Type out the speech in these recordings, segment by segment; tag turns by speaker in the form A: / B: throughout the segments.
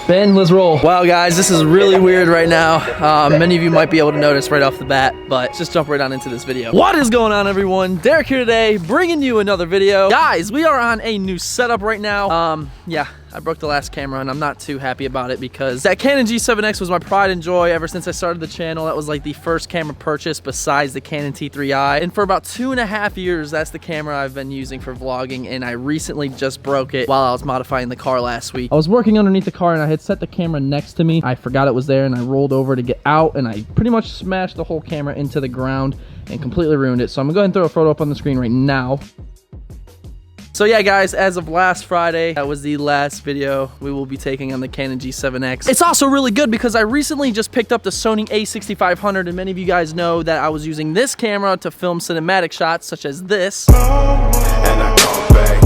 A: Ben, let's roll. Wow, guys, this is really weird right now. Many of you might be able to notice right off the bat, but just jump right on into this video. What is going on, everyone? Derek here today, bringing you another video. Guys, we are on a new setup right now. Yeah, I broke the last camera and I'm not too happy about it because that Canon G7X was my pride and joy ever since I started the channel. That was like the first camera purchase besides the Canon T3i. And for about 2.5 years, that's the camera I've been using for vlogging, and I recently just broke it while I was modifying the car last week. I was working underneath the car and I had set the camera next to me. I forgot it was there and I rolled over to get out and I pretty much smashed the whole camera into the ground and completely ruined it. So I'm gonna go ahead and throw a photo up on the screen right now. So yeah, guys, as of last Friday, that was the last video we will be taking on the Canon G7X. It's also really good because I recently just picked up the Sony A6500, and many of you guys know that I was using this camera to film cinematic shots such as this. And I call back.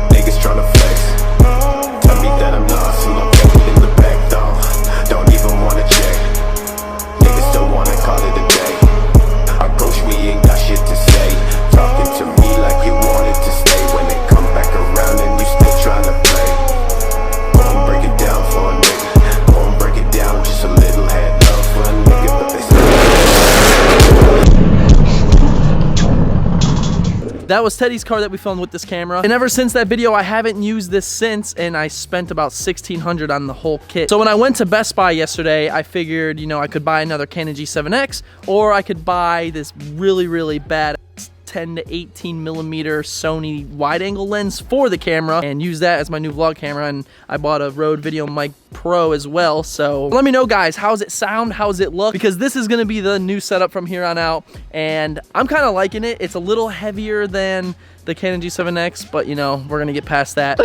A: Niggas tryna flex. Tell me that I'm lost and I'm fucking in the back door. Don't even wanna check. Niggas don't wanna call it a day. Approach me, ain't got shit to say. Talking to me like you wanted to stay. When they come back around and you still trying to play. Go and break it down for a nigga. Go and break it down, just a little head love for a nigga, but they still. That was Teddy's car that we filmed with this camera, and ever since that video I haven't used this since, and I spent about $1,600 on the whole kit. So when I went to Best Buy yesterday, I figured, you know, I could buy another Canon G7X, or I could buy this really bad 10 to 18 millimeter Sony wide angle lens for the camera and use that as my new vlog camera. And I bought a Rode Video Mic Pro as well. So let me know, guys, how's it sound? How's it look? Because this is gonna be the new setup from here on out, and I'm kind of liking it. It's a little heavier than the Canon G7X, but you know, we're gonna get past that.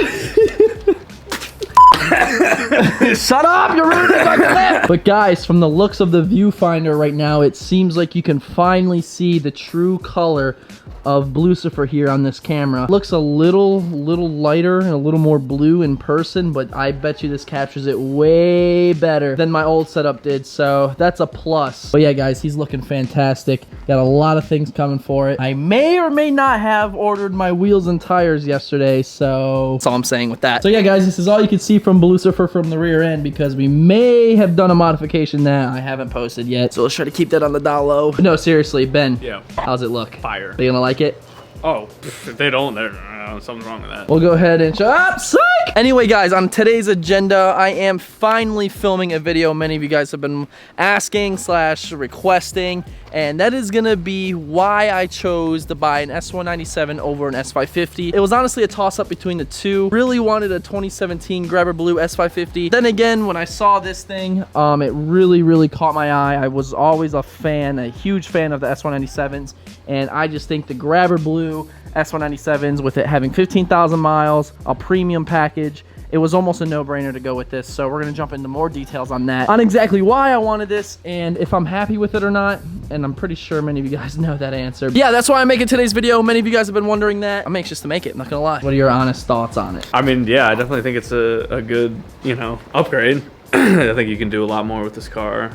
A: Shut up, you're ruining my clip! But guys, from the looks of the viewfinder right now, it seems like you can finally see the true color of Blucifer here on this camera. It looks a little lighter and a little more blue in person, but I bet you this captures it way better than my old setup did, so that's a plus. But yeah, guys, he's looking fantastic. Got a lot of things coming for it. I may or may not have ordered my wheels and tires yesterday, so that's all I'm saying with that. So yeah, guys, this is all you can see from Blucifer from the rear end, because we may have done a modification that I haven't posted yet, so let's try to keep that on the down low. But no, seriously, Ben, yeah, how's it look?
B: Fire.
A: Are you gonna like it?
B: Oh, if they don't, there's something wrong with that.
A: We'll go ahead and show up. Psych! Anyway, guys, on today's agenda, I am finally filming a video many of you guys have been asking / requesting, and that is gonna be why I chose to buy an S197 over an S550. It was honestly a toss-up between the two. Really wanted a 2017 Grabber Blue S550. Then again, when I saw this thing, it really caught my eye. I was always a huge fan of the S197s, and I just think the Grabber Blue S197s, with it having 15,000 miles, a premium package, it was almost a no-brainer to go with this. So we're gonna jump into more details on that, on exactly why I wanted this and if I'm happy with it or not. And I'm pretty sure many of you guys know that answer. Yeah, that's why I'm making today's video. Many of you guys have been wondering that. I'm anxious to make it, I'm not gonna lie. What are your honest thoughts on it?
B: I mean, yeah, I definitely think it's a good, you know, upgrade. I think you can do a lot more with this car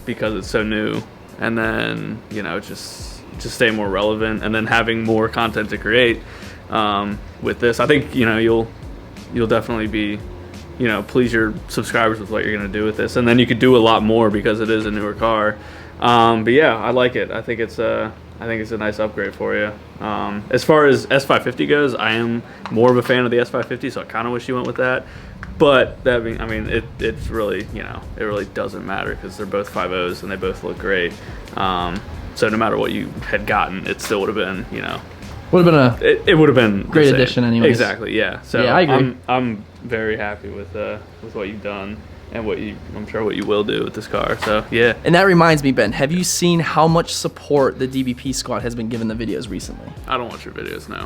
B: because it's so new, and then, you know, just stay more relevant, and then having more content to create with this. I think, you know, you'll definitely be, you know, please your subscribers with what you're gonna do with this, and then you could do a lot more because it is a newer car. But yeah, I like it. I think it's a nice upgrade for you. As far as S550 goes, I am more of a fan of the S550, so I kind of wish you went with that. But that being, I mean, it's really, you know, it really doesn't matter because they're both 5.0s and they both look great. So no matter what you had gotten, it still would have been, you know,
A: would have been
B: it would have been
A: great addition anyways.
B: Exactly, yeah. So
A: yeah, I agree.
B: I'm very happy with what you've done and I'm sure what you will do with this car. So yeah.
A: And that reminds me, Ben, have you seen how much support the DBP squad has been giving the videos recently?
B: I don't watch your videos now.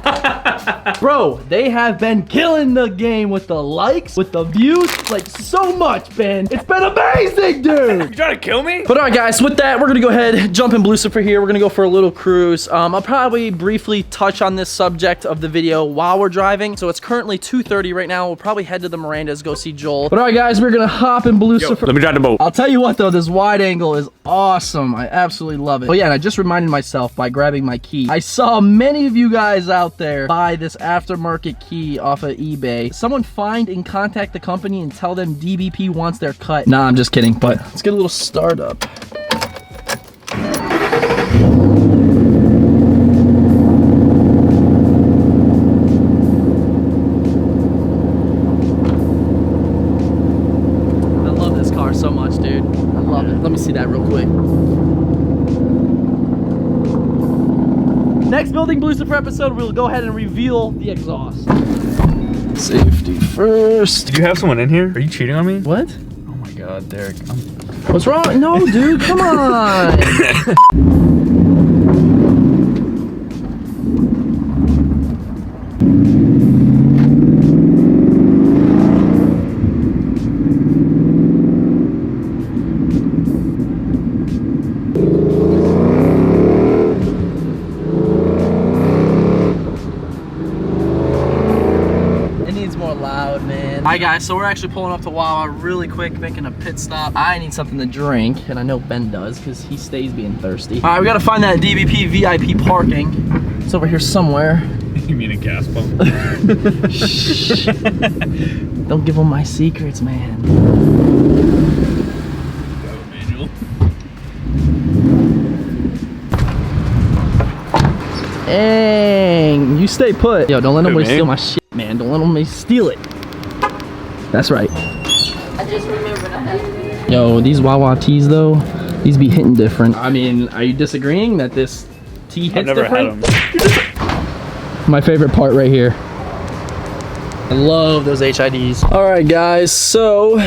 A: Bro, they have been killing the game with the likes, with the views, like so much, Ben. It's been amazing, dude.
B: You trying to kill me?
A: But all right, guys, with that, we're gonna go ahead, jump in Blucifer here. We're gonna go for a little cruise. I'll probably briefly touch on this subject of the video while we're driving. So it's currently 2:30 right now. We'll probably head to the Mirandas, go see Joel. But all right, guys, we're gonna hop poppin' blue surfer.
B: Let me drive the boat.
A: I'll tell you what though, this wide angle is awesome. I absolutely love it. Oh yeah, and I just reminded myself by grabbing my key. I saw many of you guys out there buy this aftermarket key off of eBay. Someone find and contact the company and tell them DBP wants their cut. Nah, I'm just kidding, but let's get a little startup. So much, dude. I love it. Let me see that real quick. Next Building Blue Surfer episode, we'll go ahead and reveal the exhaust. Safety first.
B: Did you have someone in here? Are you cheating on me?
A: What?
B: Oh my God, Derek.
A: What's wrong? No, dude, come on. Alright guys, so we're actually pulling up to Wawa really quick, making a pit stop. I need something to drink, and I know Ben does, because he stays being thirsty. Alright, we gotta find that DBP VIP parking. It's over here somewhere.
B: You mean a gas pump?
A: Shh. Don't give them my secrets, man.
B: Manual.
A: Dang, you stay put. Yo, don't let nobody steal my shit, man. Don't let nobody steal it. That's right.
C: I just remembered I had.
A: Yo, these Wawa tees though, these be hitting different. I mean, are you disagreeing that this tee hits different?
B: I've never had them.
A: My favorite part right here. I love those HIDs. All right, guys, so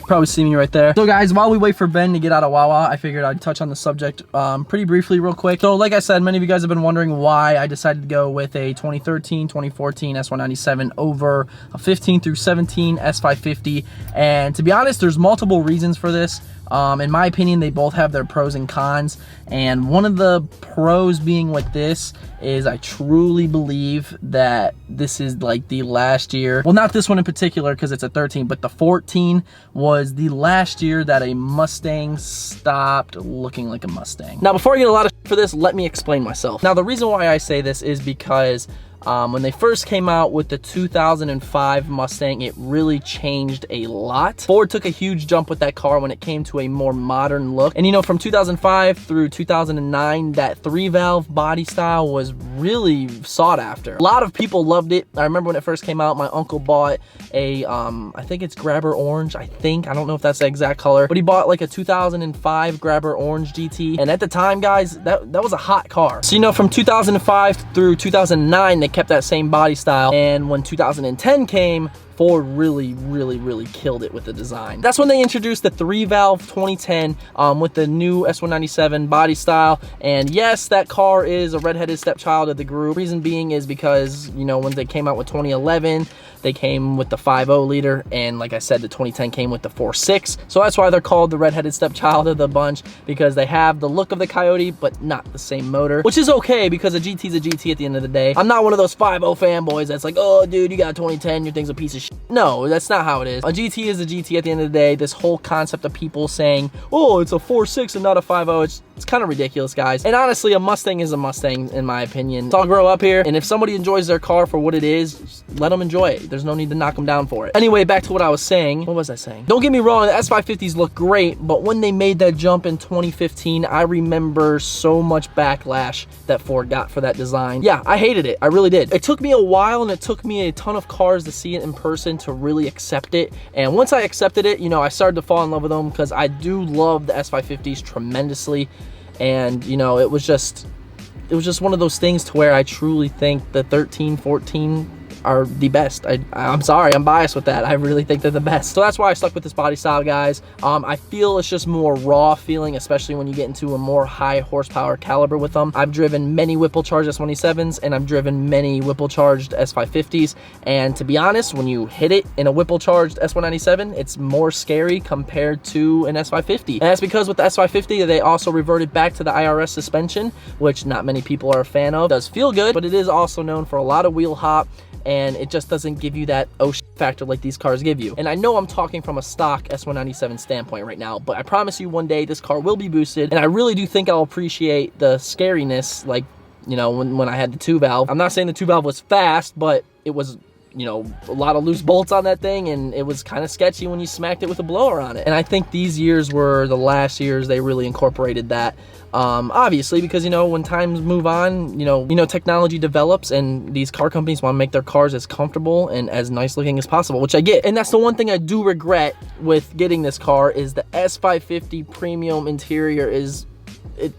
A: probably see me right there. So guys, while we wait for Ben to get out of Wawa, I figured I'd touch on the subject pretty briefly real quick. So like I said, many of you guys have been wondering why I decided to go with a 2013, 2014 S197 over a 15 through 17 S550. And to be honest, there's multiple reasons for this. In my opinion, they both have their pros and cons. And one of the pros being with this is I truly believe that this is like the last year. Well, not this one in particular because it's a 13, but the 14 was the last year that a Mustang stopped looking like a Mustang. Now, before I get a lot of shit for this, let me explain myself. Now, the reason why I say this is because when they first came out with the 2005 Mustang, it really changed a lot. Ford took a huge jump with that car when it came to a more modern look. And you know, from 2005 through 2009, that 3-valve body style was really sought after. A lot of people loved it. I remember when it first came out, my uncle bought a, I think it's Grabber Orange, I don't know if that's the exact color, but he bought like a 2005 Grabber Orange GT. And at the time, guys, that was a hot car. So, you know, from 2005 through 2009, they kept that same body style, and when 2010 came, Ford really killed it with the design. That's when they introduced the 3-valve 2010 with the new S197 body style. And yes, that car is a redheaded stepchild of the group. Reason being is because, you know, when they came out with 2011, they came with the 5.0 liter, and like I said, the 2010 came with the 4.6. So that's why they're called the redheaded stepchild of the bunch, because they have the look of the Coyote, but not the same motor, which is okay because a GT is a GT at the end of the day. I'm not one of those 5.0 fanboys that's like, oh, dude, you got a 2010, your thing's a piece of shit. No, that's not how it is. A GT is a GT at the end of the day. This whole concept of people saying, oh, it's a 4.6 and not a 5.0, it's kind of ridiculous, guys. And honestly, a Mustang is a Mustang, in my opinion. So I'll grow up here, and if somebody enjoys their car for what it is, let them enjoy it. There's no need to knock them down for it. Anyway, back to what I was saying. What was I saying? Don't get me wrong, the S550s look great, but when they made that jump in 2015, I remember so much backlash that Ford got for that design. Yeah, I hated it. I really did. It took me a while, and it took me a ton of cars to see it in person to really accept it. And once I accepted it, you know, I started to fall in love with them because I do love the S550s tremendously. And, you know, it was just one of those things to where I truly think the 13, 14 are the best. I'm sorry, I'm biased with that. I really think they're the best. So that's why I stuck with this body style, guys. I feel it's just more raw feeling, especially when you get into a more high horsepower caliber with them. I've driven many Whipple charged S197s, and I've driven many Whipple charged S550s. And to be honest, when you hit it in a Whipple charged S197, it's more scary compared to an S550. And that's because with the S550, they also reverted back to the IRS suspension, which not many people are a fan of. It does feel good, but it is also known for a lot of wheel hop and it just doesn't give you that oh shit factor like these cars give you. And I know I'm talking from a stock S197 standpoint right now, but I promise you one day this car will be boosted, and I really do think I'll appreciate the scariness, like, you know, when I had the 2-valve. I'm not saying the 2-valve was fast, but it was, you know, a lot of loose bolts on that thing, and it was kind of sketchy when you smacked it with a blower on it. And I think these years were the last years they really incorporated that. Obviously, because, you know, when times move on, you know, technology develops, and these car companies want to make their cars as comfortable and as nice looking as possible, which I get. And that's the one thing I do regret with getting this car, is the S550 premium interior is,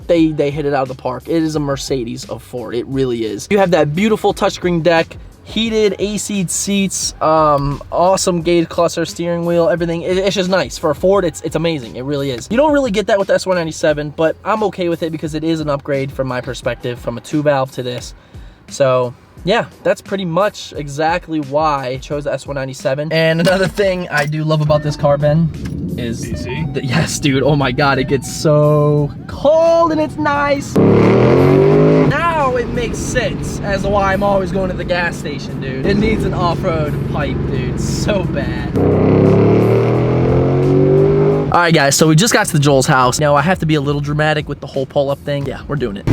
A: they hit it out of the park. It is a Mercedes of Ford. It really is. You have that beautiful touchscreen deck, heated AC seats, awesome gauge cluster, steering wheel, everything. It's just nice. For a Ford, it's amazing. It really is. You don't really get that with the S197, but I'm okay with it because it is an upgrade from my perspective, from a 2-valve to this. So yeah, that's pretty much exactly why I chose the S197. And another thing I do love about this car, Ben, is
B: DC?
A: Yes, dude. Oh my God, it gets so cold and it's nice. Now it makes sense as to why I'm always going to the gas station, dude. It needs an off-road pipe, dude. So bad. All right, guys. So we just got to the Joel's house. Now I have to be a little dramatic with the whole pull-up thing. Yeah, we're doing it.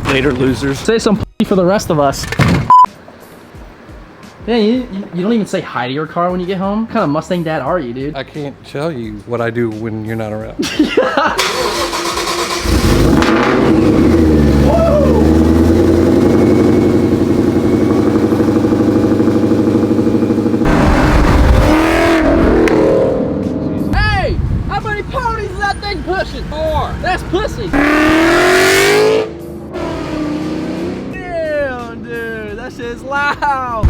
B: Later, losers.
A: Say some for the rest of us. Yeah, you don't even say hi to your car when you get home? What kind of Mustang dad are you, dude?
D: I can't tell you what I do when you're not around.
A: Hey! How many ponies is that thing pushing? 4. That's pussy. Damn, dude. That shit's loud.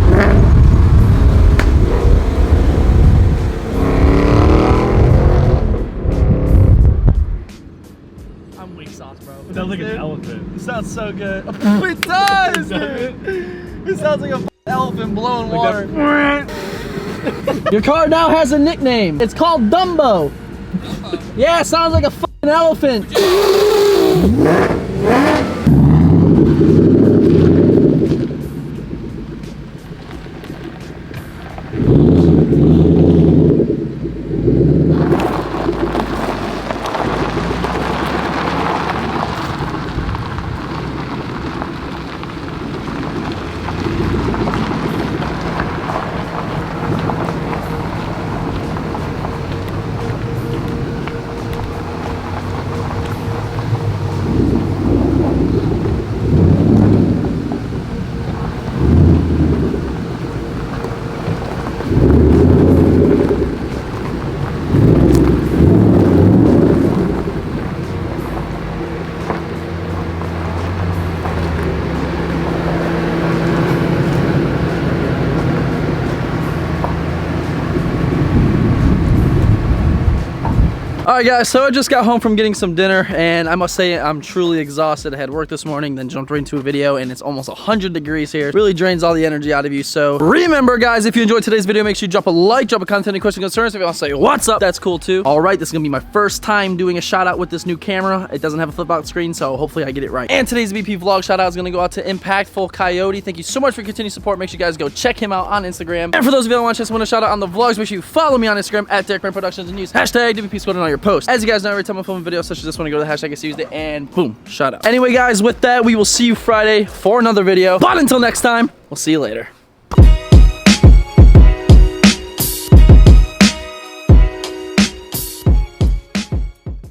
A: I'm weak sauce, bro.
B: It sounds like an elephant.
A: It sounds so good. It does, dude. It sounds like a elephant blowing water. Your car now has a nickname. It's called Dumbo. Yeah, it sounds like a fucking elephant. All right, guys, so I just got home from getting some dinner, and I must say I'm truly exhausted. I had work this morning, then jumped right into a video, and it's almost 100 degrees here. Really drains all the energy out of you. So remember, guys, if you enjoyed today's video, make sure you drop a like, drop a comment, any questions, concerns. If you want to say what's up, that's cool too. All right, this is gonna be my first time doing a shout out with this new camera. It doesn't have a flip out screen, so hopefully I get it right. And today's VP vlog shout out is gonna go out to Impactful Coyote. Thank you so much for your continued support. Make sure you guys go check him out on Instagram. And for those of you that want to just want a shout out on the vlogs, make sure you follow me on Instagram at DerekBaranProductions and use hashtag DVP Squad on all your posts. As you guys know, every time I film a video such as this one, I go to the hashtag Tuesday and boom, shout out. Anyway, guys, with that, we will see you Friday for another video. But until next time, we'll see you later.